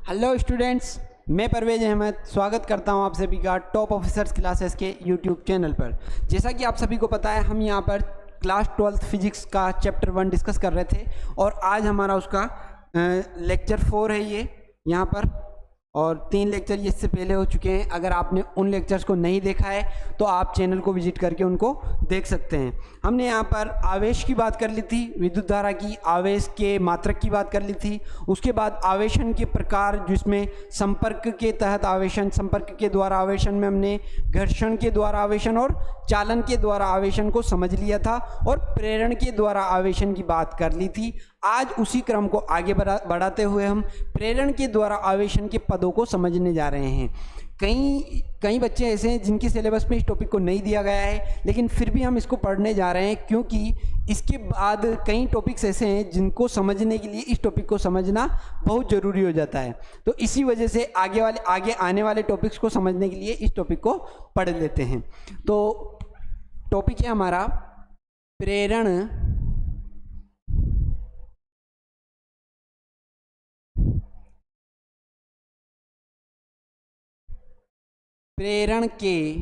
Hello students, मैं परवेज अहमद स्वागत करता हूं आप सभी का टॉप ऑफिसर्स क्लासेस के यूट्यूब चैनल पर। जैसा कि आप सभी को पता है, हम यहां पर क्लास 12th फिजिक्स का चैप्टर 1 डिस्कस कर रहे थे और आज हमारा उसका लेक्चर 4 है ये यहाँ पर, और 3 लेक्चर ये इससे पहले हो चुके हैं। अगर आपने उन लेक्चर्स को नहीं देखा है तो आप चैनल को विजिट करके उनको देख सकते हैं। हमने यहाँ पर आवेश की बात कर ली थी, विद्युत धारा की, आवेश के मात्रक की बात कर ली थी। उसके बाद आवेशन के प्रकार, जिसमें संपर्क के तहत आवेशन, संपर्क के द्वारा आवेशन में हमने घर्षण के द्वारा आवेशन और चालन के द्वारा आवेशन को समझ लिया था, और प्रेरण के द्वारा आवेशन की बात कर ली थी। आज उसी क्रम को आगे बढ़ाते हुए हम प्रेरण के द्वारा आवेशन के पदों को समझने जा रहे हैं। कई बच्चे ऐसे हैं जिनकी सिलेबस में इस टॉपिक को नहीं दिया गया है, लेकिन फिर भी हम इसको पढ़ने जा रहे हैं, क्योंकि इसके बाद कई टॉपिक्स ऐसे हैं जिनको समझने के लिए इस टॉपिक को समझना बहुत ज़रूरी हो जाता है। तो इसी वजह से आगे आने वाले टॉपिक्स को समझने के लिए इस टॉपिक को पढ़ लेते हैं। तो टॉपिक है हमारा प्रेरण के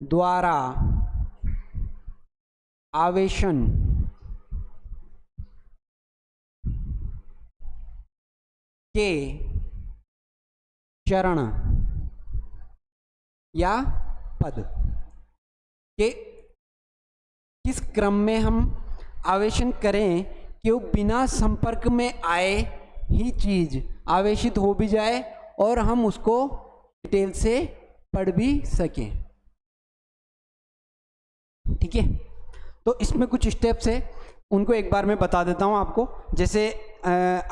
द्वारा आवेशन के चरण या पद के किस क्रम में हम आवेशन करें कि वो बिना संपर्क में आए ही चीज आवेशित हो भी जाए और हम उसको डिटेल से पढ़ भी सकें। ठीक है, तो इसमें कुछ स्टेप्स है, उनको एक बार मैं बता देता हूं आपको। जैसे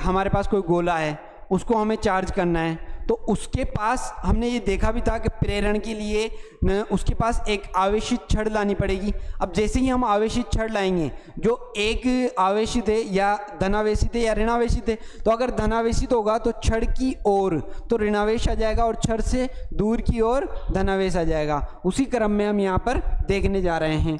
हमारे पास कोई गोला है, उसको हमें चार्ज करना है, तो उसके पास हमने ये देखा भी था कि प्रेरण के लिए उसके पास एक आवेशित छड़ लानी पड़ेगी। अब जैसे ही हम आवेशित छड़ लाएंगे, जो एक आवेशित है या धनावेशित है या ऋणावेशित है, तो अगर धनावेशित होगा तो छड़ की ओर तो ऋणावेश आ जाएगा और छड़ से दूर की ओर धनावेश आ जाएगा। उसी क्रम में हम यहाँ पर देखने जा रहे हैं।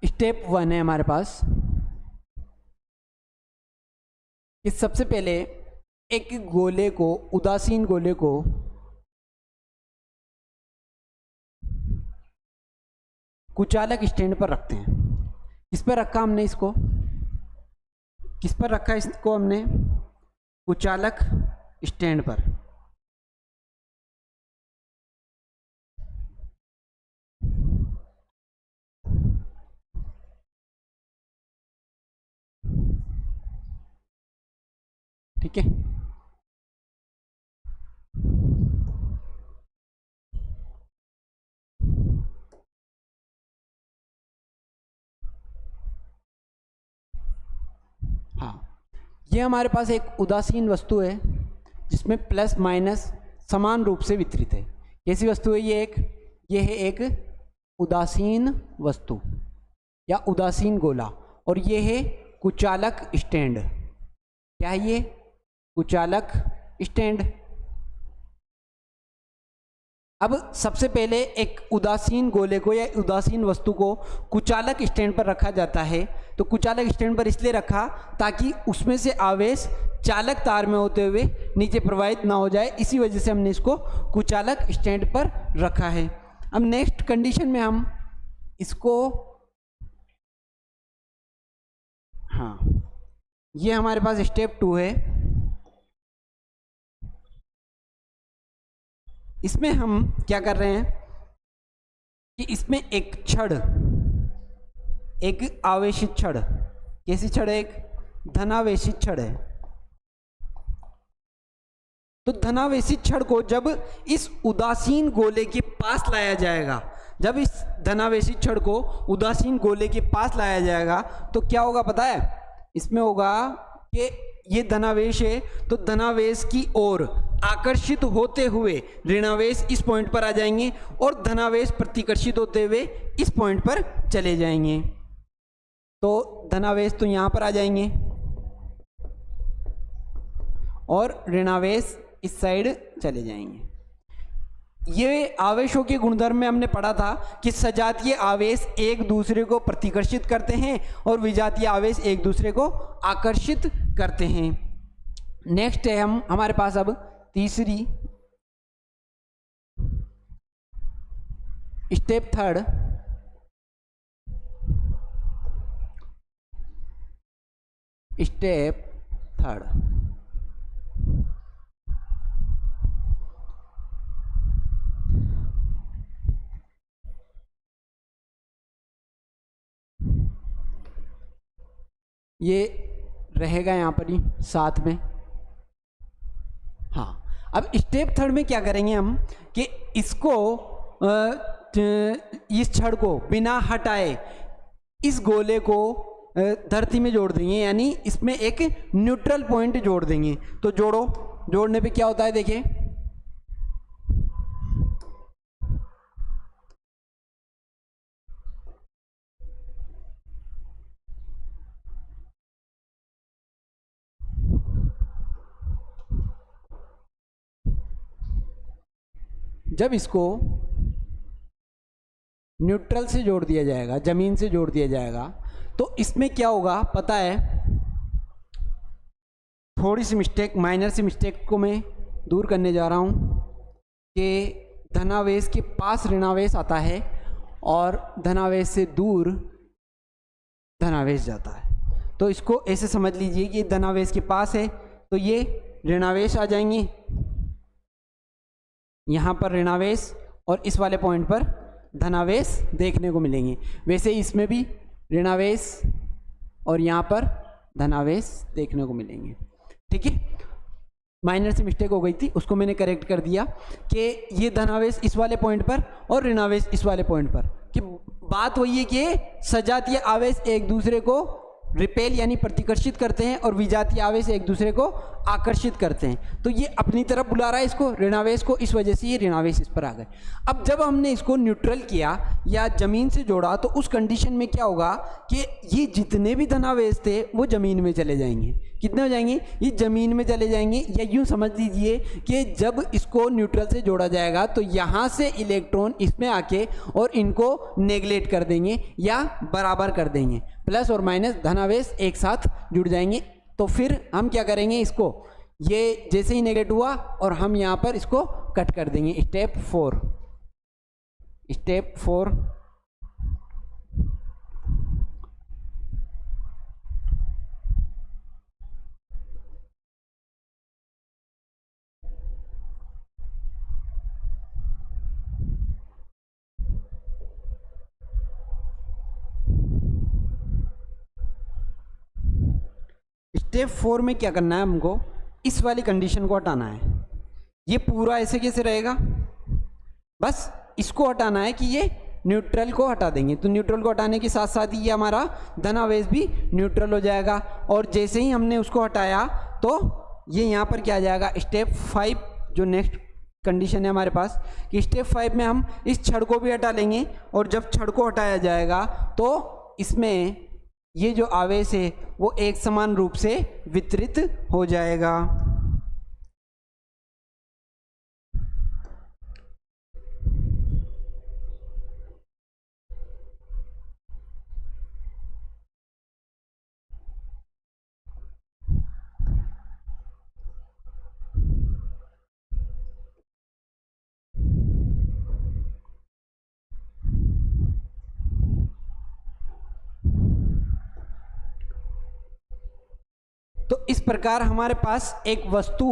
स्टेप 1 है हमारे पास कि सबसे पहले एक गोले को, उदासीन गोले को कुचालक स्टैंड पर रखते हैं। किस पर रखा हमने इसको? किस पर रखा इसको हमने? कुचालक स्टैंड पर। ठीक है, हाँ, ये हमारे पास एक उदासीन वस्तु है जिसमें प्लस माइनस समान रूप से वितरित है। कैसी वस्तु है ये है एक उदासीन वस्तु या उदासीन गोला, और ये है कुचालक स्टैंड। क्या है ये? कुचालक स्टैंड। अब सबसे पहले एक उदासीन गोले को या उदासीन वस्तु को कुचालक स्टैंड पर रखा जाता है। तो कुचालक स्टैंड पर इसलिए रखा ताकि उसमें से आवेश चालक तार में होते हुए नीचे प्रवाहित ना हो जाए, इसी वजह से हमने इसको कुचालक स्टैंड पर रखा है। अब नेक्स्ट कंडीशन में हम इसको, हाँ, ये हमारे पास स्टेप 2 है। इसमें हम क्या कर रहे हैं कि इसमें एक छड़, एक आवेशित छड़, कैसी छड़ है? एक धनावेशित छड़ है। तो धनावेशित छड़ को जब इस उदासीन गोले के पास लाया जाएगा, जब इस धनावेशित छड़ को उदासीन गोले के पास लाया जाएगा तो क्या होगा पता है? इसमें होगा कि ये धनावेश है, तो धनावेश की ओर आकर्षित होते हुए ऋणावेश इस पॉइंट पर आ जाएंगे और धनावेश प्रतिकर्षित होते हुए इस पॉइंट पर चले जाएंगे। तो धनावेश तो यहाँ पर आ जाएंगे और ऋणावेश इस साइड चले जाएंगे। ये आवेशों के गुणधर्म में हमने पढ़ा था कि सजातीय आवेश एक दूसरे को प्रतिकर्षित करते हैं और विजातीय आवेश एक दूसरे को आकर्षित करते हैं। नेक्स्ट है हमारे पास अब तीसरी स्टेप थर्ड, स्टेप थर्ड। ये रहेगा यहाँ पर ही साथ में। हाँ, अब स्टेप थर्ड में क्या करेंगे हम कि इसको इस छड़ को बिना हटाए इस गोले को धरती में जोड़ देंगे, यानी इसमें एक न्यूट्रल पॉइंट जोड़ देंगे। तो जोड़ने पे क्या होता है देखिए, जब इसको न्यूट्रल से जोड़ दिया जाएगा, जमीन से जोड़ दिया जाएगा, तो इसमें क्या होगा पता है, थोड़ी सी मिस्टेक, माइनर सी मिस्टेक को मैं दूर करने जा रहा हूँ कि धनावेश के पास ऋणावेश आता है और धनावेश से दूर धनावेश जाता है। तो इसको ऐसे समझ लीजिए कि धनावेश के पास है तो ये ऋणावेश आ जाएंगे, यहाँ पर ऋणावेश और इस वाले पॉइंट पर धनावेश देखने को मिलेंगे। वैसे इसमें भी ऋणावेश और यहाँ पर धनावेश देखने को मिलेंगे। ठीक है, माइनर से मिस्टेक हो गई थी, उसको मैंने करेक्ट कर दिया कि ये धनावेश इस वाले पॉइंट पर और ऋणावेश इस वाले पॉइंट पर। कि बात वही है कि सजातीय आवेश एक दूसरे को रिपेल यानी प्रतिकर्षित करते हैं और विजातीय आवेश एक दूसरे को आकर्षित करते हैं। तो ये अपनी तरफ बुला रहा है इसको, ऋणावेश को, इस वजह से ये ऋणावेश इस पर आ गए। अब जब हमने इसको न्यूट्रल किया या जमीन से जोड़ा तो उस कंडीशन में क्या होगा कि ये जितने भी धनावेश थे वो जमीन में चले जाएंगे। कितने हो जाएंगे? ये जमीन में चले जाएंगे। या यूँ समझ लीजिए कि जब इसको न्यूट्रल से जोड़ा जाएगा तो यहाँ से इलेक्ट्रॉन इसमें आके और इनको नेगलेक्ट कर देंगे या बराबर कर देंगे, प्लस और माइनस धनावेश एक साथ जुड़ जाएंगे। तो फिर हम क्या करेंगे, इसको ये जैसे ही नेगेट हुआ और हम यहाँ पर इसको कट कर देंगे। स्टेप 4, स्टेप 4 स्टेप 4 में क्या करना है हमको, इस वाली कंडीशन को हटाना है। ये पूरा ऐसे कैसे रहेगा, बस इसको हटाना है कि ये न्यूट्रल को हटा देंगे। तो न्यूट्रल को हटाने के साथ साथ ही ये हमारा धनावेश भी न्यूट्रल हो जाएगा। और जैसे ही हमने उसको हटाया तो ये यहाँ पर क्या आ जाएगा, स्टेप 5 जो नेक्स्ट कंडीशन है हमारे पास कि स्टेप 5 में हम इस छड़ को भी हटा लेंगे। और जब छड़ को हटाया जाएगा तो इसमें ये जो आवेश है वो एक समान रूप से वितरित हो जाएगा। तो इस प्रकार हमारे पास एक वस्तु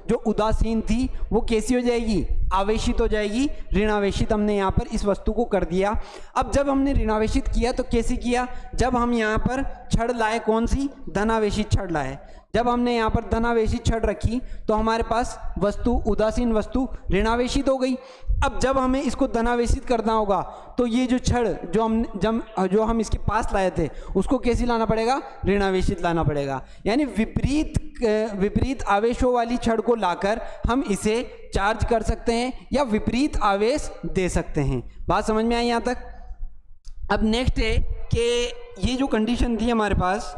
जो उदासीन थी वो कैसी हो जाएगी, आवेशित हो जाएगी। ऋणावेशित हमने यहाँ पर इस वस्तु को कर दिया। अब जब हमने ऋणावेशित किया तो कैसे किया, जब हम यहाँ पर छड़ लाए, कौन सी, धनावेशित छड़ लाए। जब हमने यहाँ पर धनावेशित छड़ रखी तो हमारे पास वस्तु, उदासीन वस्तु ऋणावेशित हो गई। अब जब हमें इसको धनावेशित करना होगा तो ये जो छड़ जो हम इसके पास लाए थे उसको कैसे लाना पड़ेगा, ऋणावेशित लाना पड़ेगा। यानी विपरीत आवेशों वाली छड़ को लाकर हम इसे चार्ज कर सकते हैं या विपरीत आवेश दे सकते हैं। बात समझ में आई यहाँ तक? अब नेक्स्ट है कि ये जो कंडीशन थी हमारे पास,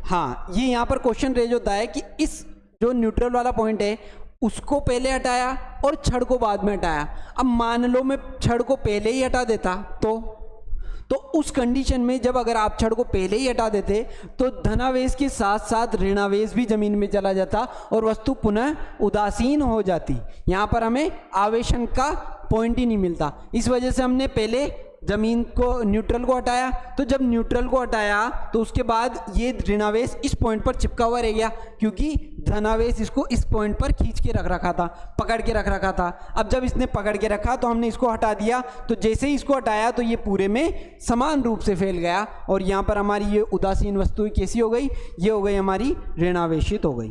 हाँ, ये यहाँ पर क्वेश्चन रेज होता है कि इस जो न्यूट्रल वाला पॉइंट है उसको पहले हटाया और छड़ को बाद में हटाया। अब मान लो मैं छड़ को पहले ही हटा देता तो उस कंडीशन में जब अगर आप छड़ को पहले ही हटा देते तो धनावेश के साथ साथ ऋणावेश भी जमीन में चला जाता और वस्तु पुनः उदासीन हो जाती। यहाँ पर हमें आवेशन का पॉइंट ही नहीं मिलता। इस वजह से हमने पहले जमीन को न्यूट्रल को हटाया। तो जब न्यूट्रल को हटाया तो उसके बाद ये ऋणावेश इस पॉइंट पर चिपका हुआ रह गया, क्योंकि धनावेश इसको इस पॉइंट पर खींच के रख रखा था, पकड़ के रख रखा था। अब जब इसने पकड़ के रखा तो हमने इसको हटा दिया। तो जैसे ही इसको हटाया तो ये पूरे में समान रूप से फैल गया और यहाँ पर हमारी ये उदासीन वस्तु कैसी हो गई, ये हो गई हमारी ऋणावेशित हो गई।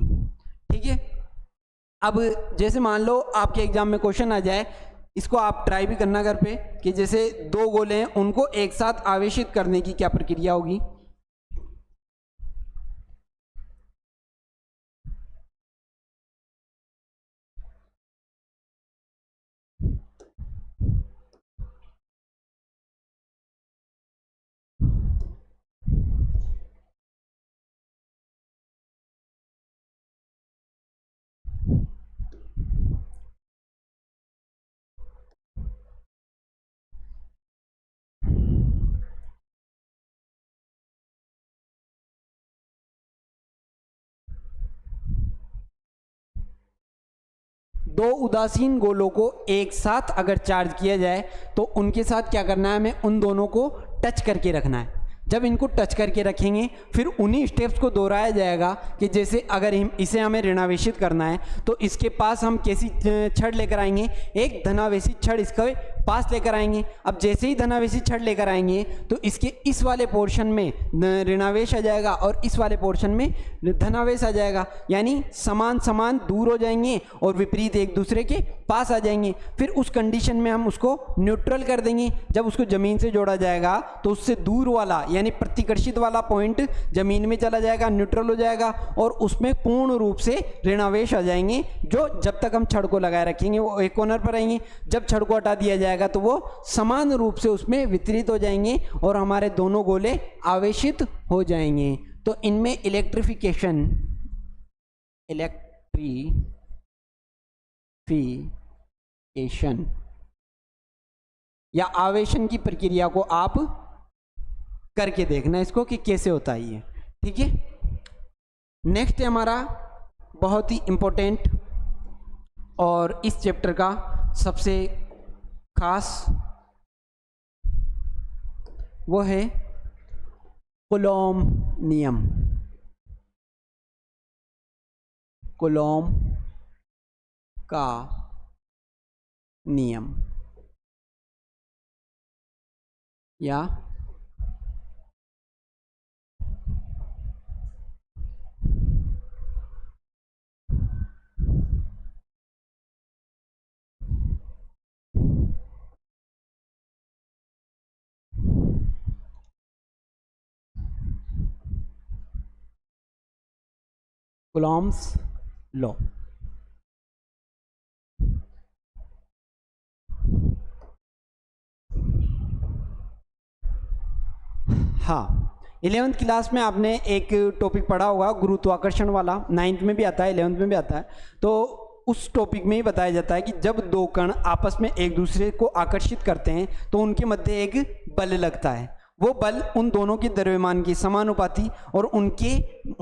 ठीक है। अब जैसे मान लो आपके एग्जाम में क्वेश्चन आ जाए, इसको आप ट्राई भी करना घर पे, कि जैसे दो गोले हैं उनको एक साथ आवेशित करने की क्या प्रक्रिया होगी। दो उदासीन गोलों को एक साथ अगर चार्ज किया जाए तो उनके साथ क्या करना है, हमें उन दोनों को टच करके रखना है। जब इनको टच करके रखेंगे फिर उन्हीं स्टेप्स को दोहराया जाएगा कि जैसे अगर इसे हमें ऋणावेशित करना है तो इसके पास हम कैसी छड़ लेकर आएंगे, एक धनावेशित छड़ इसके पास लेकर आएंगे। अब जैसे ही धनावेशित छड़ लेकर आएंगे तो इसके इस वाले पोर्शन में ऋणावेश आ जाएगा और इस वाले पोर्शन में धनावेश आ जाएगा, यानी समान समान दूर हो जाएंगे और विपरीत एक दूसरे के पास आ जाएंगे। फिर उस कंडीशन में हम उसको न्यूट्रल कर देंगे। जब उसको जमीन से जोड़ा जाएगा तो उससे दूर वाला यानी प्रतिकर्षित वाला पॉइंट जमीन में चला जाएगा, न्यूट्रल हो जाएगा और उसमें पूर्ण रूप से ऋणावेश आ जाएंगे, जो जब तक हम छड़ को लगाए रखेंगे वो एक कॉर्नर पर आएंगे। जब छड़ को हटा दिया जाएगा तो वो समान रूप से उसमें वितरित हो जाएंगे और हमारे दोनों गोले आवेशित हो जाएंगे। तो इनमें इलेक्ट्रिफिकेशन या आवेशन की प्रक्रिया को आप करके देखना इसको कि कैसे होता है ये। ठीक है। नेक्स्ट है हमारा बहुत ही इंपॉर्टेंट और इस चैप्टर का सबसे खास, वो है कूलॉम नियम। कूलॉम का नियम या कूलॉम्स लॉ। हाँ, 11th क्लास में आपने एक टॉपिक पढ़ा होगा गुरुत्वाकर्षण वाला, 9th में भी आता है, 11th में भी आता है। तो उस टॉपिक में ही बताया जाता है कि जब दो कण आपस में एक दूसरे को आकर्षित करते हैं तो उनके मध्य एक बल लगता है। वो बल उन दोनों के द्रव्यमान के समानुपाती और उनके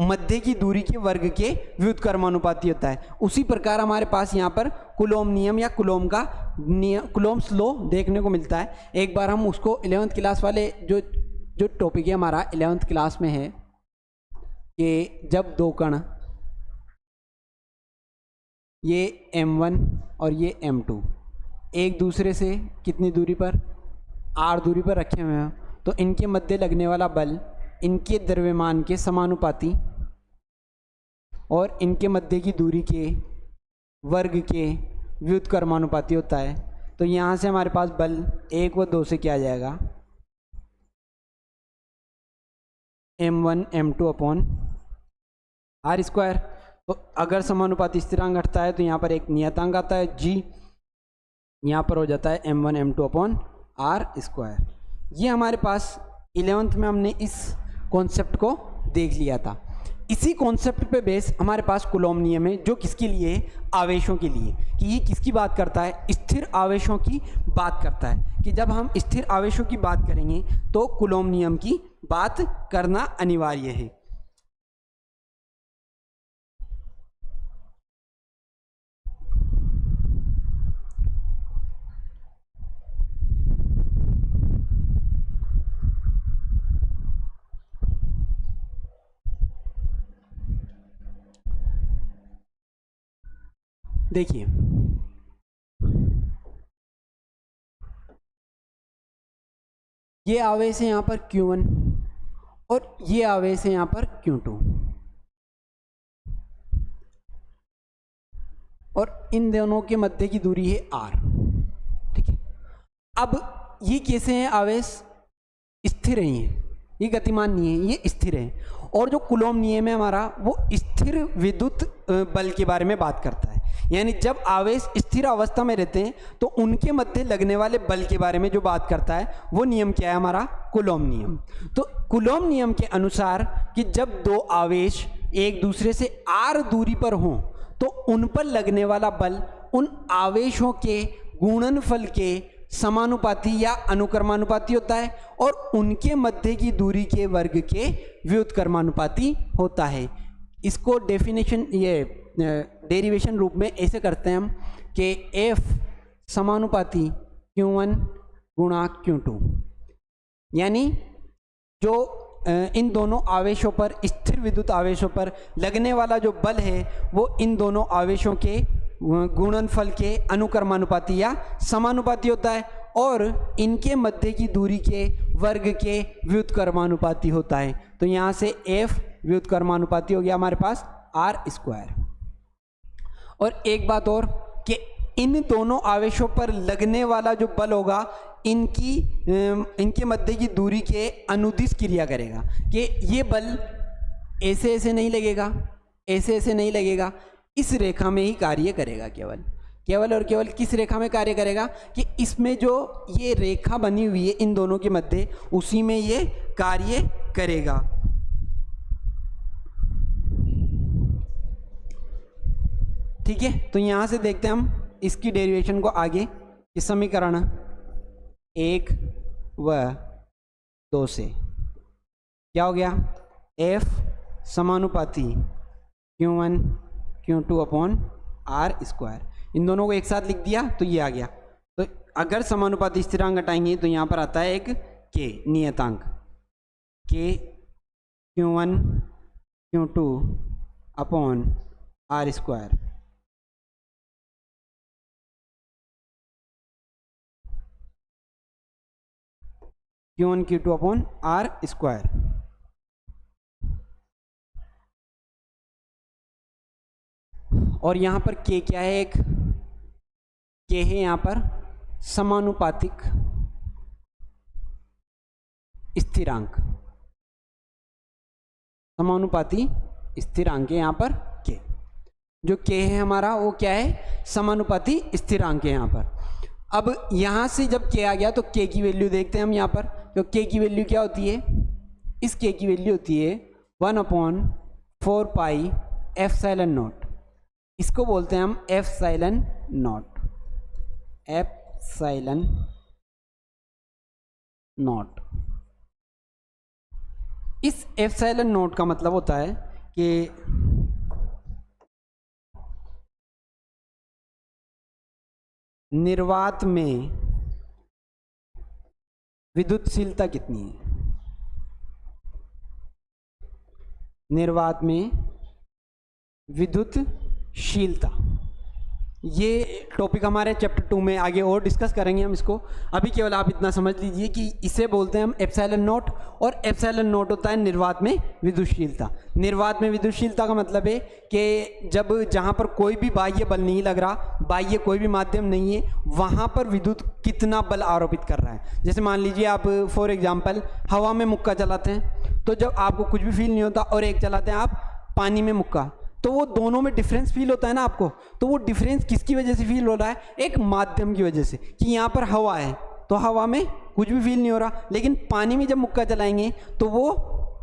मध्य की दूरी के वर्ग के व्युत्क्रमानुपाती होता है। उसी प्रकार हमारे पास यहाँ पर कूलॉम नियम या कूलॉम का नियम, कूलॉम्स लॉ देखने को मिलता है। एक बार हम उसको 11th क्लास वाले जो टॉपिक है हमारा 11th क्लास में है कि जब दो कण, ये m1 और ये m2 एक दूसरे से कितनी दूरी पर, r दूरी पर रखे हुए हैं, तो इनके मध्य लगने वाला बल इनके द्रव्यमान के समानुपाती और इनके मध्य की दूरी के वर्ग के व्युत्क्रमानुपाती होता है। तो यहाँ से हमारे पास बल 1 व 2 से क्या आ जाएगा, m1 m2 upon r square. तो अगर समानुपाती स्थिरांक घटता है तो यहाँ पर एक नियतांक आता है g, यहाँ पर हो जाता है m1 m2 upon r square. ये हमारे पास 11th में हमने इस कॉन्सेप्ट को देख लिया था। इसी कॉन्सेप्ट पे बेस हमारे पास कूलॉम नियम है, जो किसके लिए है? आवेशों के लिए। कि ये किसकी बात करता है? स्थिर आवेशों की बात करता है। कि जब हम स्थिर आवेशों की बात करेंगे तो कूलॉम नियम की बात करना अनिवार्य है। देखिए, ये आवेश है यहाँ पर Q1 और ये आवेश है यहाँ पर Q2, और इन दोनों के मध्य की दूरी है R। ठीक है, अब ये कैसे हैं आवेश? स्थिर हैं, ये गतिमान नहीं है, ये स्थिर है। और जो कूलॉम नियम है हमारा, वो स्थिर विद्युत बल के बारे में बात करता है। यानी जब आवेश स्थिर अवस्था में रहते हैं तो उनके मध्य लगने वाले बल के बारे में जो बात करता है वो नियम क्या है? हमारा कूलॉम नियम। तो कूलॉम नियम के अनुसार कि जब दो आवेश एक दूसरे से r दूरी पर हों तो उन पर लगने वाला बल उन आवेशों के गुणनफल के समानुपाती या अनुक्रमानुपाती होता है, और उनके मध्य की दूरी के वर्ग के व्युत्क्रमानुपाती होता है। इसको डेफिनेशन, ये डेरिवेशन रूप में ऐसे करते हैं हम कि F समानुपाती Q1 गुणा Q2, यानी जो इन दोनों आवेशों पर, स्थिर विद्युत आवेशों पर लगने वाला जो बल है वो इन दोनों आवेशों के गुणनफल के अनुक्रमानुपाती या समानुपाती होता है, और इनके मध्य की दूरी के वर्ग के व्युत्क्रमानुपाती होता है। तो यहाँ से F व्युत्क्रमानुपाती हो गया हमारे पास R²। और एक बात और कि इन दोनों आवेशों पर लगने वाला जो बल होगा इनके मध्य की दूरी के अनुदिश क्रिया करेगा। कि ये बल ऐसे ऐसे नहीं लगेगा, ऐसे ऐसे नहीं लगेगा, इस रेखा में ही कार्य करेगा। केवल और केवल किस रेखा में कार्य करेगा? कि इसमें जो ये रेखा बनी हुई है इन दोनों के मध्य, उसी में ये कार्य करेगा। ठीक है, तो यहां से देखते हैं हम इसकी डेरिवेशन को आगे कि समीकरण 1 व 2 से क्या हो गया? F समानुपाती Q1 Q2 अपॉन R²। इन दोनों को एक साथ लिख दिया तो ये आ गया। तो अगर समानुपाती स्थिरांक हटाएंगे तो यहाँ पर आता है एक K नियतांक, K Q1 Q2 upon R²। Q1 Q2 upon R²। और यहाँ पर K क्या है? एक K है यहाँ पर समानुपातिक स्थिरांक, समानुपाती स्थिरांक है यहाँ पर K। जो K है हमारा वो क्या है? समानुपाती स्थिरांक है यहाँ पर। अब यहाँ से जब K आ गया तो K की वैल्यू देखते हैं हम यहाँ पर। तो K की वैल्यू क्या होती है? इस K की वैल्यू होती है 1/4 पाई एप्सिलॉन नॉट। इसको बोलते हैं हम एप्सिलॉन नॉट, एप्सिलॉन नॉट। इस एप्सिलॉन नॉट का मतलब होता है कि निर्वात में विद्युतशीलता कितनी है। निर्वात में विद्युतशीलता, ये टॉपिक हमारे चैप्टर 2 में आगे और डिस्कस करेंगे हम इसको। अभी केवल आप इतना समझ लीजिए कि इसे बोलते हैं हम एप्सिलॉन नॉट, और एप्सिलॉन नॉट होता है निर्वात में विद्युतशीलता। निर्वात में विद्युतशीलता का मतलब है कि जब जहाँ पर कोई भी बाह्य बल नहीं लग रहा, बाह्य कोई भी माध्यम नहीं है, वहाँ पर विद्युत कितना बल आरोपित कर रहा है। जैसे मान लीजिए आप फॉर एग्जाम्पल हवा में मुक्का चलाते हैं, तो जब आपको कुछ भी फील नहीं होता, और एक चलाते हैं आप पानी में मुक्का, तो वो दोनों में डिफरेंस फील होता है ना आपको। तो वो डिफरेंस किसकी वजह से फील हो रहा है? एक माध्यम की वजह से, कि यहाँ पर हवा है तो हवा में कुछ भी फील नहीं हो रहा, लेकिन पानी में जब मुक्का चलाएंगे तो वो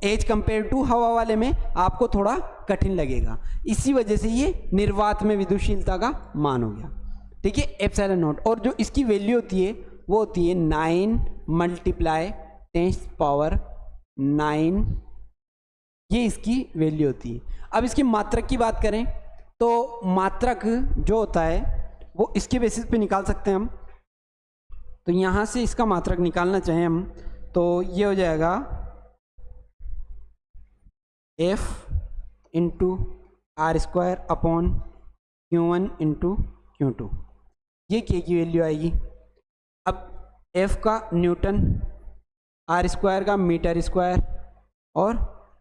एज कंपेयर टू हवा वाले में आपको थोड़ा कठिन लगेगा। इसी वजह से ये निर्वात में विद्युतशीलता का मान हो गया। ठीक है, एप्सिलॉन नॉट। और जो इसकी वैल्यू होती है वो होती है 9 मल्टीप्लाई 10⁻⁹, ये इसकी वैल्यू होती है। अब इसकी मात्रक की बात करें तो मात्रक जो होता है वो इसके बेसिस पे निकाल सकते हैं हम। तो यहाँ से इसका मात्रक निकालना चाहें हम तो ये हो जाएगा F into R² upon Q1 into Q2, ये K की वैल्यू आएगी। अब F का न्यूटन, R² का मीटर स्क्वायर और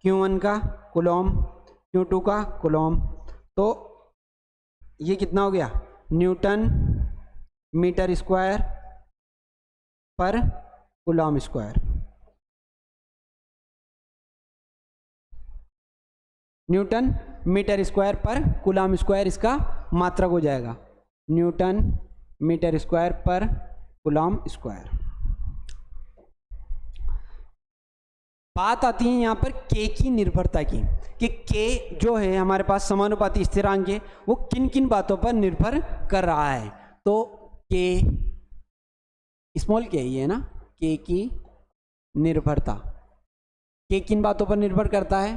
Q1 का कूलॉम, Q2 का कूलॉम, तो ये कितना हो गया, newton metre square per coulomb square. Newton metre square per coulomb square इसका मात्रक हो जाएगा, newton metre square per coulomb square. बात आती है यहाँ पर के की निर्भरता की, कि के जो है हमारे पास समानुपाती स्थिरांक है, वो किन किन बातों पर निर्भर कर रहा है। तो के स्मॉल के ही है ना, के की निर्भरता, के किन बातों पर निर्भर करता है,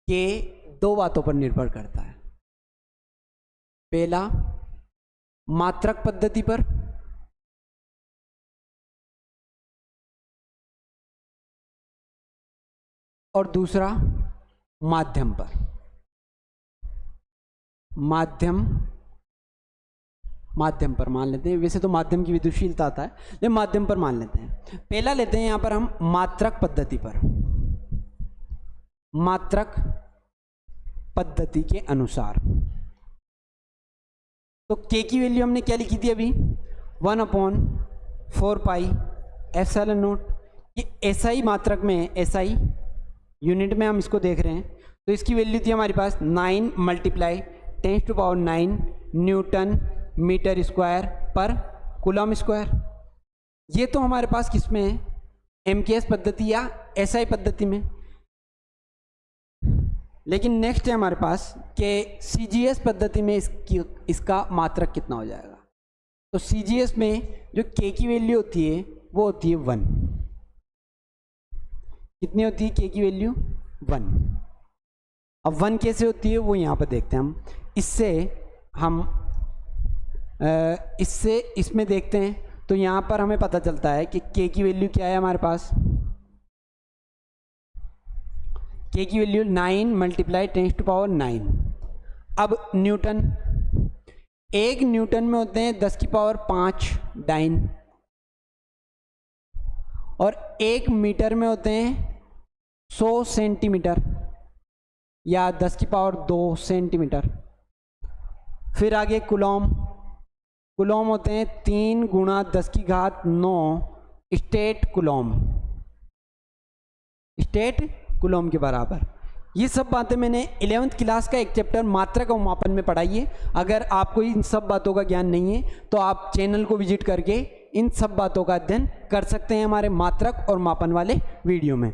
के दो बातों पर निर्भर करता है। पहला मात्रक पद्धति पर, और दूसरा माध्यम पर। माध्यम पर मान लेते हैं, वैसे तो माध्यम की विद्युतशीलता आता है लेकिन माध्यम पर मान लेते हैं। पहला लेते हैं यहां पर हम मात्रक पद्धति पर। मात्रक पद्धति के अनुसार तो के की वैल्यू हमने क्या लिखी थी अभी, 1/4 पाई एप्सिलॉन नॉट। ये एसआई मात्रक में है, एसआई यूनिट में हम इसको देख रहे हैं, तो इसकी वैल्यू थी हमारे पास 9 multiply 10⁻⁹ newton metre square per coulomb square. ये तो हमारे पास किस में है, एमकेएस पद्धति या एसआई पद्धति में। लेकिन नेक्स्ट है हमारे पास कि सीजीएस पद्धति में इसका मात्रक कितना हो जाएगा। तो सीजीएस में जो के की वैल्यू होती है वो होती है 1। कितनी होती है के की वैल्यू, 1। अब 1 कैसे होती है वो यहाँ पर देखते हैं हम। इससे इसमें देखते हैं तो यहाँ पर हमें पता चलता है कि के की वैल्यू क्या है हमारे पास, के की वैल्यू 9 मल्टीप्लाई 10⁻⁹। अब न्यूटन, 1 न्यूटन में होते हैं 10⁵ डाइन, और 1 मीटर में होते हैं 100 सेंटीमीटर या 10⁻² सेंटीमीटर। फिर आगे कूलॉम, कूलॉम होते हैं 3 × 10⁹ स्टेट कूलॉम, स्टेट कूलॉम के बराबर। ये सब बातें मैंने 11th क्लास का एक चैप्टर मात्रक और मापन में पढ़ाई है। अगर आपको इन सब बातों का ज्ञान नहीं है तो आप चैनल को विजिट करके इन सब बातों का अध्ययन कर सकते हैं हमारे मात्रक और मापन वाले वीडियो में।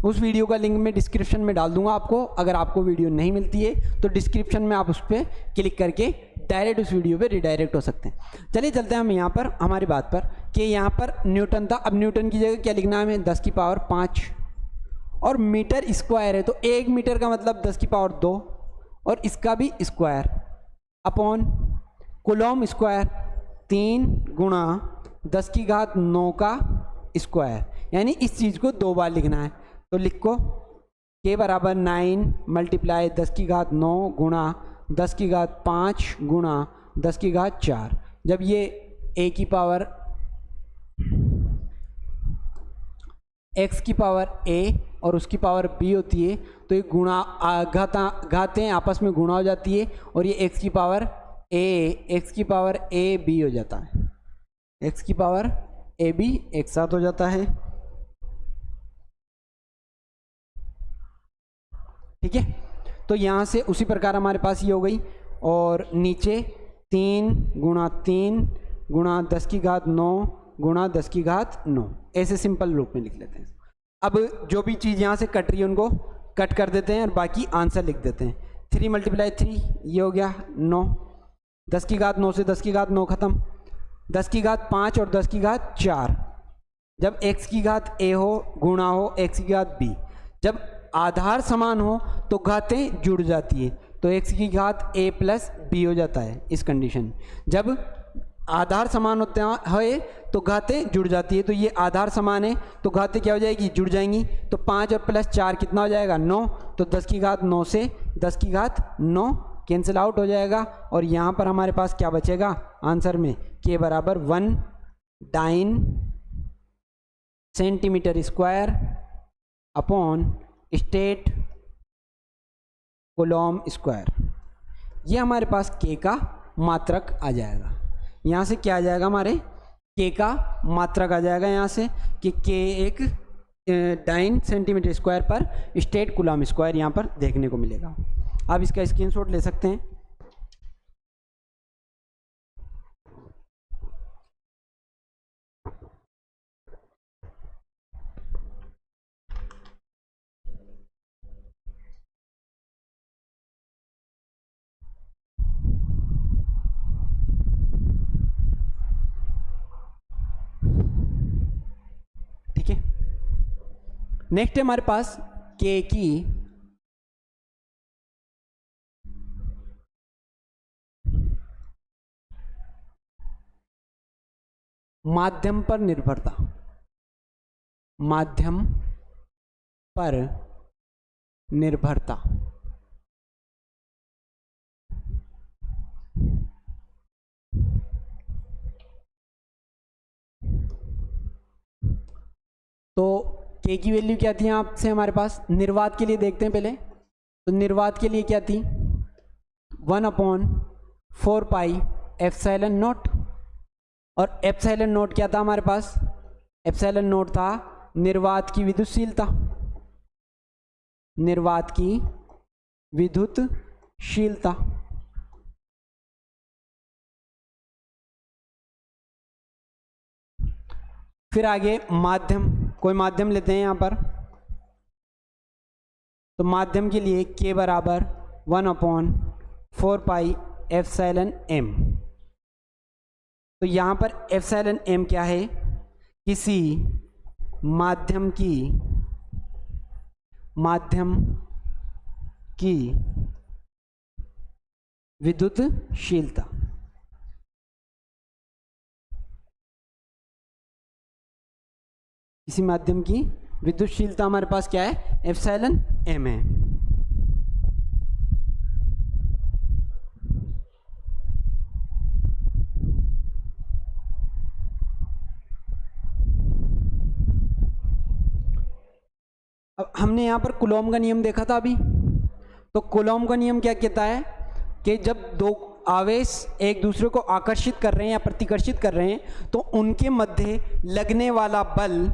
उस वीडियो का लिंक मैं डिस्क्रिप्शन में डाल दूंगा आपको। अगर आपको वीडियो नहीं मिलती है तो डिस्क्रिप्शन में आप उस पर क्लिक करके डायरेक्ट उस वीडियो पे रिडायरेक्ट हो सकते हैं। चलिए चलते हैं हम यहाँ पर हमारी बात पर कि यहाँ पर न्यूटन था। अब न्यूटन की जगह क्या लिखना है हमें, 10⁵ और मीटर स्क्वायर है तो 1 मीटर का मतलब 10⁻² और इसका भी स्क्वायर अपॉन कूलॉम स्क्वायर 3 × 10⁹ का स्क्वायर, यानी इस चीज़ को 2 बार लिखना है। तो लिखो के बराबर 9 मल्टीप्लाई 10⁹ × 10⁵ × 10⁴। जब ये a की पावर x की पावर a और उसकी पावर b होती है तो ये गुणा घातें आपस में गुणा हो जाती है और ये x की पावर a b हो जाता है, x की पावर a b एक साथ हो जाता है। ठीक है, तो यहाँ से उसी प्रकार हमारे पास ये हो गई और नीचे 3 × 3 × 10⁹ × 10⁹ ऐसे सिंपल रूप में लिख लेते हैं। अब जो भी चीज़ यहाँ से कट रही है उनको कट कर देते हैं और बाकी आंसर लिख देते हैं। 3 × 3 ये हो गया 9, 10 की घात 9 से 10 की घात 9 खत्म, 10 की घात 5 और 10 की घात 4। जब x की घात a हो गुणा हो x की घात b, जब आधार समान हो तो घातें जुड़ जाती है, तो x की घात a प्लस b हो जाता है इस कंडीशन। जब आधार समान होते हैं तो घातें जुड़ जाती है, तो ये आधार समान है तो घातें क्या हो जाएगी, जुड़ जाएंगी। तो 5 और प्लस 4 कितना हो जाएगा, 9। तो 10 की घात 9 से 10 की घात 9 कैंसिल आउट हो जाएगा और यहाँ पर हमारे पास क्या बचेगा आंसर में, k बराबर 1 centimetre square upon state Coulomb square. ये हमारे पास k का मात्रक आ जाएगा। यहाँ से क्या आ जाएगा, हमारे k का मात्रक आ जाएगा यहाँ से कि k एक 9 सेंटीमीटर स्क्वायर पर स्टेट कूलॉम स्क्वायर यहाँ पर देखने को मिलेगा। आप इसका स्क्रीनशॉट ले सकते हैं। ठीक है, नेक्स्ट है हमारे पास k की माध्यम पर निर्भरता। माध्यम पर निर्भरता तो k की वैल्यू क्या थी यहाँ से हमारे पास, निर्वात के लिए देखते हैं पहले। तो निर्वात के लिए क्या थी, 1/4 पाई एप्सिलॉन नॉट। और एप्सिलॉन नॉट क्या था हमारे पास, एप्सिलॉन नॉट था निर्वात की विद्युतशीलता। निर्वात की विद्युतशीलता। फिर आगे माध्यम, कोई माध्यम लेते हैं यहाँ पर। तो माध्यम के लिए k बराबर 1/4 पाई एप्सिलॉन m। तो यहाँ पर एप्सिलॉन m क्या है, किसी माध्यम की विद्युतशीलता। किसी माध्यम की विद्युतशीलता हमारे पास क्या है, एप्सिलॉन m है। अब हमने यहाँ पर कूलॉम का नियम देखा था अभी। तो कूलॉम का नियम क्या कहता है कि जब दो आवेश एक दूसरे को आकर्षित कर रहे हैं या प्रतिकर्षित कर रहे हैं तो उनके मध्य लगने वाला बल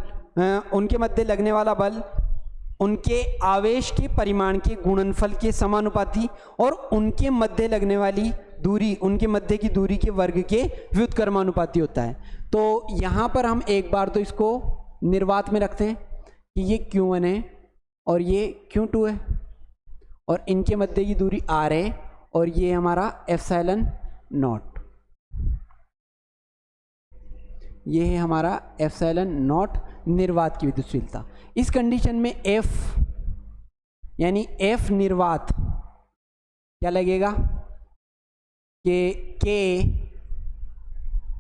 उनके आवेश के परिमाण के गुणनफल के समानुपाती और उनके मध्य लगने वाली दूरी, उनके मध्य की दूरी के वर्ग के व्युत्क्रमानुपाती होता है। तो यहाँ पर हम एक बार तो इसको निर्वात में रखते हैं कि ये Q1 है और ये Q2 है और इनके मध्य की दूरी R है और ये हमारा एप्सिलॉन नॉट। ये है हमारा एप्सिलॉन नॉट निर्वात की विद्युतशीलता। इस कंडीशन में F यानी F निर्वात क्या लगेगा कि K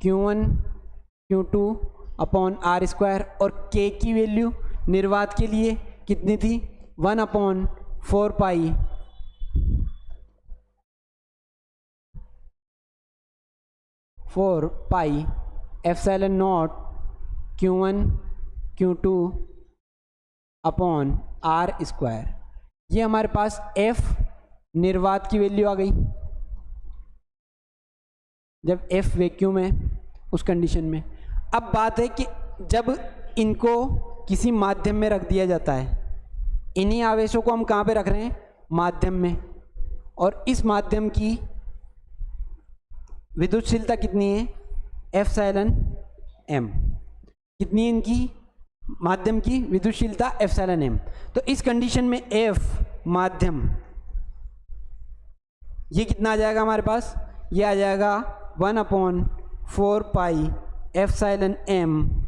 Q1 Q2 upon R square और K की वैल्यू निर्वात के लिए कितनी थी, 1/4 pi epsilon naught Q1 Q2 upon R square. ये हमारे पास F निर्वात की वैल्यू आ गई जब F वैक्यूम है उस कंडीशन में। अब बात है कि जब इनको किसी माध्यम में रख दिया जाता है, इन्हीं आवेशों को हम कहाँ पे रख रहे हैं, माध्यम में, और इस माध्यम की विद्युतशीलता कितनी है, एप्सिलॉन m। कितनी है इनकी, माध्यम की विद्युतशीलता एप्सिलॉन एम। तो इस कंडीशन में एफ माध्यम ये कितना आ जाएगा हमारे पास, ये आ जाएगा 1/4 pi epsilon m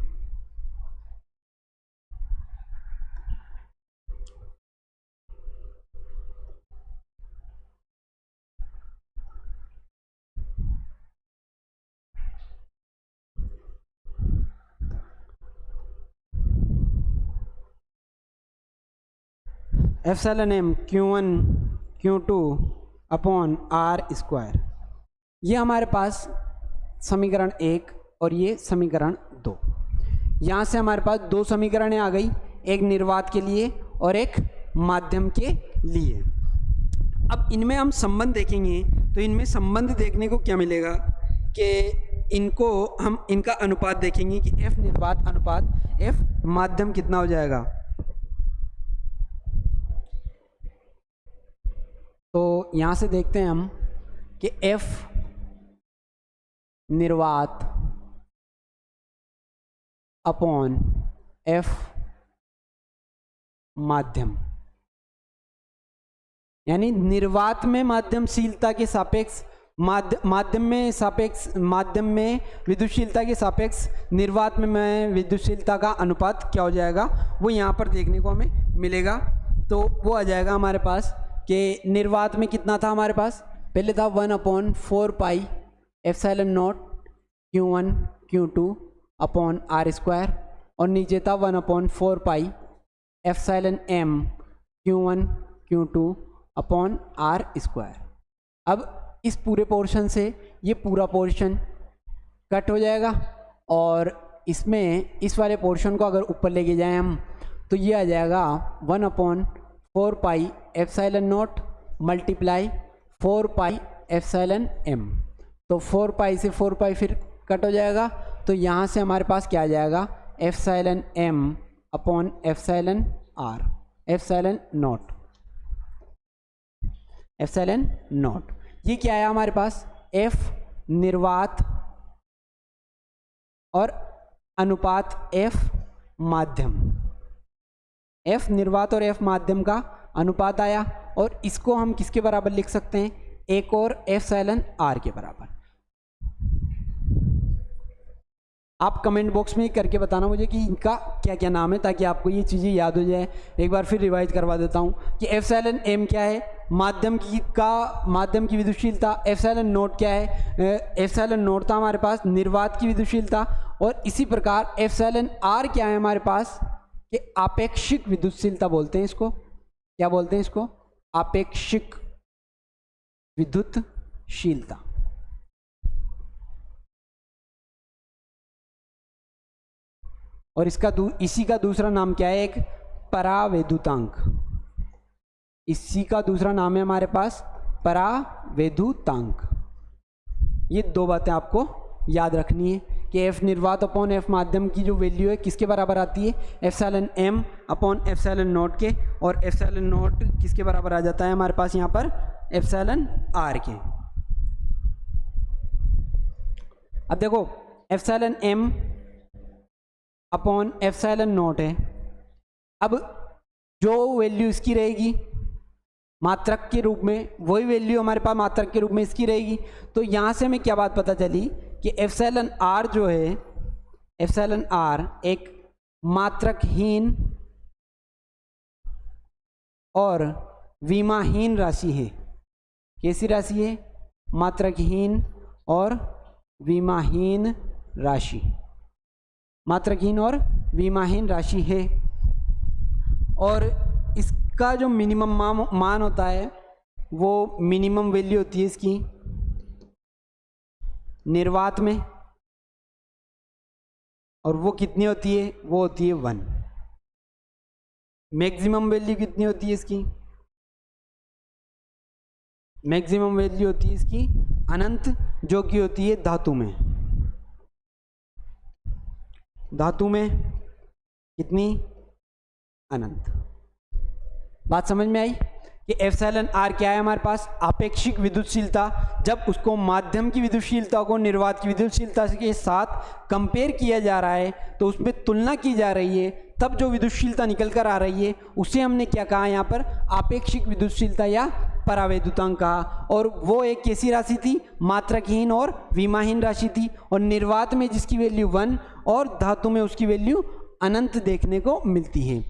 epsilon m Q1 Q2 upon r square. ये हमारे पास समीकरण 1 और ये समीकरण 2। यहाँ से हमारे पास दो समीकरणें आ गई, एक निर्वात के लिए और एक माध्यम के लिए। अब इनमें हम संबंध देखेंगे तो इनमें संबंध देखने को क्या मिलेगा कि इनको हम इनका अनुपात देखेंगे कि F निर्वात अनुपात F माध्यम कितना हो जाएगा। तो यहाँ से देखते हैं हम कि F निर्वात अपॉन F माध्यम, यानी निर्वात में माध्यमशीलता के सापेक्ष माध्यम में विद्युतशीलता के सापेक्ष निर्वात में विद्युतशीलता का अनुपात क्या हो जाएगा, वो यहाँ पर देखने को हमें मिलेगा। तो वो आ जाएगा हमारे पास कि निर्वात में कितना था हमारे पास, पहले था 1/4 pi epsilon naught Q1 Q2 upon r square, और नीचे था 1/4 pi epsilon m Q1 Q2 upon r square. अब इस पूरे पोर्शन से ये पूरा पोर्शन कट हो जाएगा और इसमें इस वाले पोर्शन को अगर ऊपर लेके जाएं हम तो ये आ जाएगा 1/4 pi epsilon naught multiply 4 pi epsilon m. तो 4 पाई से 4 पाई फिर कट हो जाएगा, तो यहाँ से हमारे पास क्या आ जाएगा, epsilon m upon epsilon r, epsilon naught. ये क्या है हमारे पास, एफ निर्वात और अनुपात एफ माध्यम। एफ निर्वात और एफ माध्यम का अनुपात आया, और इसको हम किसके बराबर लिख सकते हैं, एक और एप्सिलॉन आर के बराबर। आप कमेंट बॉक्स में करके बताना मुझे कि इनका क्या क्या नाम है, ताकि आपको ये चीज़ें याद हो जाए। एक बार फिर रिवाइज करवा देता हूँ कि एप्सिलॉन एम क्या है, माध्यम की विद्युतशीलता। एप्सिलॉन नॉट क्या है, एप्सिलॉन नॉट था हमारे पास निर्वात की विद्युतशीलता। और इसी प्रकार एप्सिलॉन आर क्या है हमारे पास, कि आपेक्षिक विद्युतशीलता बोलते हैं इसको। क्या बोलते हैं इसको, आपेक्षिक विद्युतशीलता। और इसी का दूसरा नाम क्या है, एक परावैद्युतांक। इसी का दूसरा नाम है हमारे पास परावैद्युतांक। ये दो बातें आपको याद रखनी है कि एफ निर्वात अपॉन एफ माध्यम की जो वैल्यू है किसके बराबर आती है, epsilon m upon epsilon naught के। और एप्सिलॉन नॉट किसके बराबर आ जाता है हमारे पास यहाँ पर, एप्सिलॉन आर के। अब देखो epsilon m upon epsilon naught है। अब जो वैल्यू इसकी रहेगी मात्रक के रूप में, वही वैल्यू हमारे पास मात्रक के रूप में इसकी रहेगी। तो यहाँ से हमें क्या बात पता चली कि एप्सिलॉन आर जो है, एप्सिलॉन आर एक मात्रकहीन और विमाहीन राशि है। कैसी राशि है, मात्रकहीन और विमाहीन राशि, मात्रकहीन और विमाहीन राशि है। और इसका जो मिनिमम मान होता है, वो मिनिमम वैल्यू होती है इसकी निर्वात में, और वो कितनी होती है, वो होती है 1। मैक्सिमम वैल्यू कितनी होती है इसकी, मैक्सिमम वैल्यू होती है इसकी अनंत, जो कि होती है धातु में। धातु में कितनी, अनंत। बात समझ में आई कि एप्सिलॉन आर क्या है हमारे पास, आपेक्षिक विद्युतशीलता। जब उसको माध्यम की विद्युतशीलता को निर्वात की विद्युतशीलता के साथ कंपेयर किया जा रहा है, तो उसमें तुलना की जा रही है, तब जो विद्युतशीलता निकल कर आ रही है उसे हमने क्या कहा यहाँ पर, आपेक्षिक विद्युतशीलता या परावैद्युतांक कहा। और वो एक कैसी राशि थी, मात्रकहीन और विमाहीन राशि थी, और निर्वात में जिसकी वैल्यू 1 और धातु में उसकी वैल्यू अनंत देखने को मिलती है।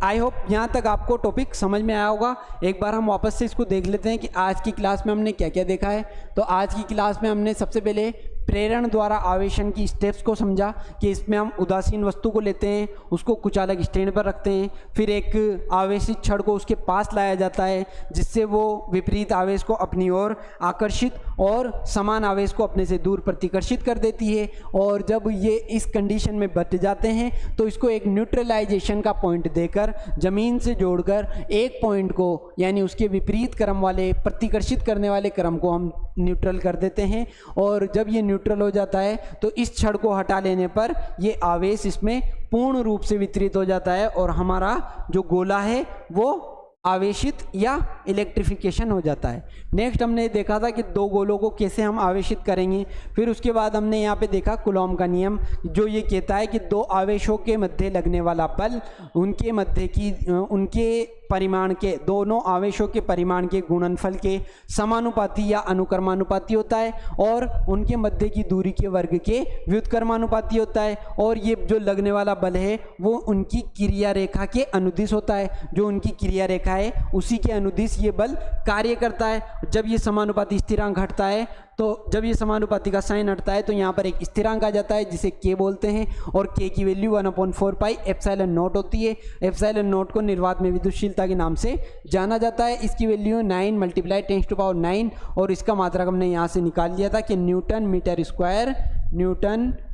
आई होप यहाँ तक आपको टॉपिक समझ में आया होगा। एक बार हम वापस से इसको देख लेते हैं कि आज की क्लास में हमने क्या क्या देखा है। तो आज की क्लास में हमने सबसे पहले प्रेरण द्वारा आवेशन की स्टेप्स को समझा कि इसमें हम उदासीन वस्तु को लेते हैं, उसको कुछ अलग स्टैंड पर रखते हैं, फिर एक आवेशित छड़ को उसके पास लाया जाता है जिससे वो विपरीत आवेश को अपनी ओर आकर्षित और समान आवेश को अपने से दूर प्रतिकर्षित कर देती है। और जब ये इस कंडीशन में बच जाते हैं तो इसको एक न्यूट्रलाइजेशन का पॉइंट देकर जमीन से जोड़कर एक पॉइंट को यानी उसके विपरीत क्रम वाले प्रतिकर्षित करने वाले क्रम को हम न्यूट्रल कर देते हैं। और जब ये न्यूट्रल हो जाता है तो इस छड़ को हटा लेने पर ये आवेश इसमें पूर्ण रूप से वितरित हो जाता है और हमारा जो गोला है वो आवेशित या इलेक्ट्रिफिकेशन हो जाता है। नेक्स्ट हमने देखा था कि दो गोलों को कैसे हम आवेशित करेंगे। फिर उसके बाद हमने यहाँ पे देखा कूलॉम का नियम, जो ये कहता है कि दो आवेशों के मध्य लगने वाला बल उनके मध्य की उनके परिमाण के, दोनों आवेशों के परिमाण के गुणनफल के समानुपाती या अनुक्रमानुपाती होता है, और उनके मध्य की दूरी के वर्ग के व्युत्क्रमानुपाती होता है। और ये जो लगने वाला बल है वो उनकी क्रिया रेखा के अनुदिश होता है। जो उनकी क्रिया रेखा है उसी के अनुदिश ये बल कार्य करता है। जब ये समानुपाती स्थिरांक घटता है, तो जब ये समानुपाती का साइन हटता है तो यहाँ पर एक स्थिरांक आ जाता है जिसे k बोलते हैं, और k की वैल्यू 1/4 पाई एप्सिलॉन नॉट होती है। एप्सिलॉन नॉट को निर्वात में विद्युतशीलता के नाम से जाना जाता है। इसकी वैल्यू 9 × 10⁻⁹, और इसका मात्रक हमने यहाँ से निकाल लिया था कि न्यूटन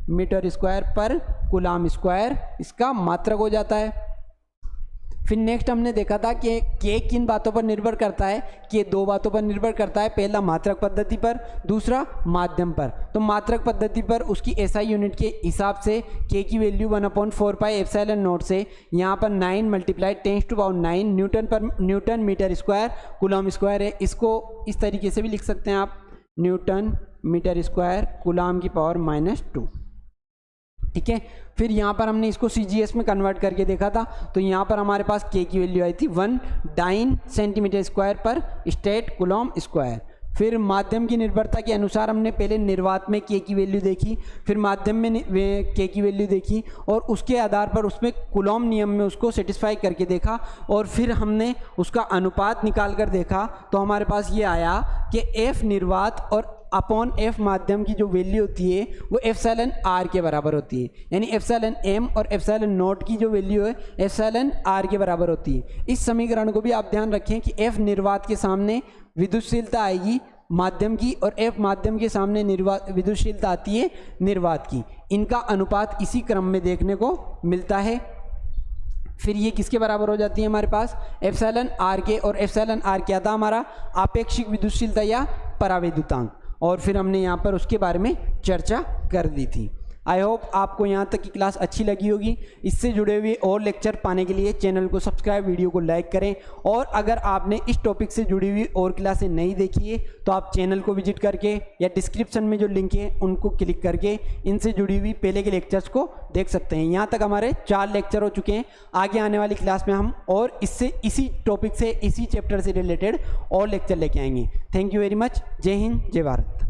मीटर स्क्वायर पर कूलम स्क्वायर इसका मात्रक हो जाता है। फिर नेक्स्ट हमने देखा था कि k किन बातों पर निर्भर करता है, कि दो बातों पर निर्भर करता है। पहला मात्रक पद्धति पर, दूसरा माध्यम पर। तो मात्रक पद्धति पर उसकी SI यूनिट के हिसाब से k की वैल्यू 1/4 पाई एप्सिलॉन नॉट से यहाँ पर 9 × 10⁻⁹ newton metre square coulomb square है। इसको इस तरीके से भी लिख सकते हैं आप, न्यूटन मीटर स्क्वायर कूलम की पावर -2। ठीक है। फिर यहाँ पर हमने इसको CGS में कन्वर्ट करके देखा था। तो यहाँ पर हमारे पास k की वैल्यू आई थी 1 सेंटीमीटर स्क्वायर पर स्टेट कूलम स्क्वायर। फिर माध्यम की निर्भरता के अनुसार हमने पहले निर्वात में k की वैल्यू देखी, फिर माध्यम में k की वैल्यू देखी, और उसके आधार पर उसमें कूलॉम नियम में उसको सेटिस्फाई करके देखा, और फिर हमने उसका अनुपात निकाल कर देखा। तो हमारे पास ये आया कि F निर्वात और अपॉन F माध्यम की जो वैल्यू होती है वो एप्सिलॉन R के बराबर होती है। यानी एप्सिलॉन M और एप्सिलॉन नॉट की जो वैल्यू है एप्सिलॉन R के बराबर होती है। इस समीकरण को भी आप ध्यान रखें कि F निर्वात के सामने विद्युतशीलता आएगी माध्यम की, और F माध्यम के सामने विद्युतशीलता आती है निर्वात की। इनका अनुपात इसी क्रम में देखने को मिलता है। फिर ये किसके बराबर हो जाती है हमारे पास, एप्सिलॉन R के, और एप्सिलॉन R क्या था हमारा, आपेक्षिक विद्युतशीलता या परावैद्युतांक। और फिर हमने यहाँ पर उसके बारे में चर्चा कर दी थी। आई होप आपको यहाँ तक की क्लास अच्छी लगी होगी। इससे जुड़े हुए और लेक्चर पाने के लिए चैनल को सब्सक्राइब, वीडियो को लाइक करें। और अगर आपने इस टॉपिक से जुड़ी हुई और क्लासें नहीं देखी है तो आप चैनल को विजिट करके या डिस्क्रिप्शन में जो लिंक है उनको क्लिक करके इनसे जुड़ी हुई पहले के लेक्चर्स को देख सकते हैं। यहाँ तक हमारे 4 लेक्चर हो चुके हैं। आगे आने वाली क्लास में हम और इसी टॉपिक से, इसी चैप्टर से रिलेटेड और लेक्चर लेके आएंगे। Thank you very much. जय हिंद, जय भारत।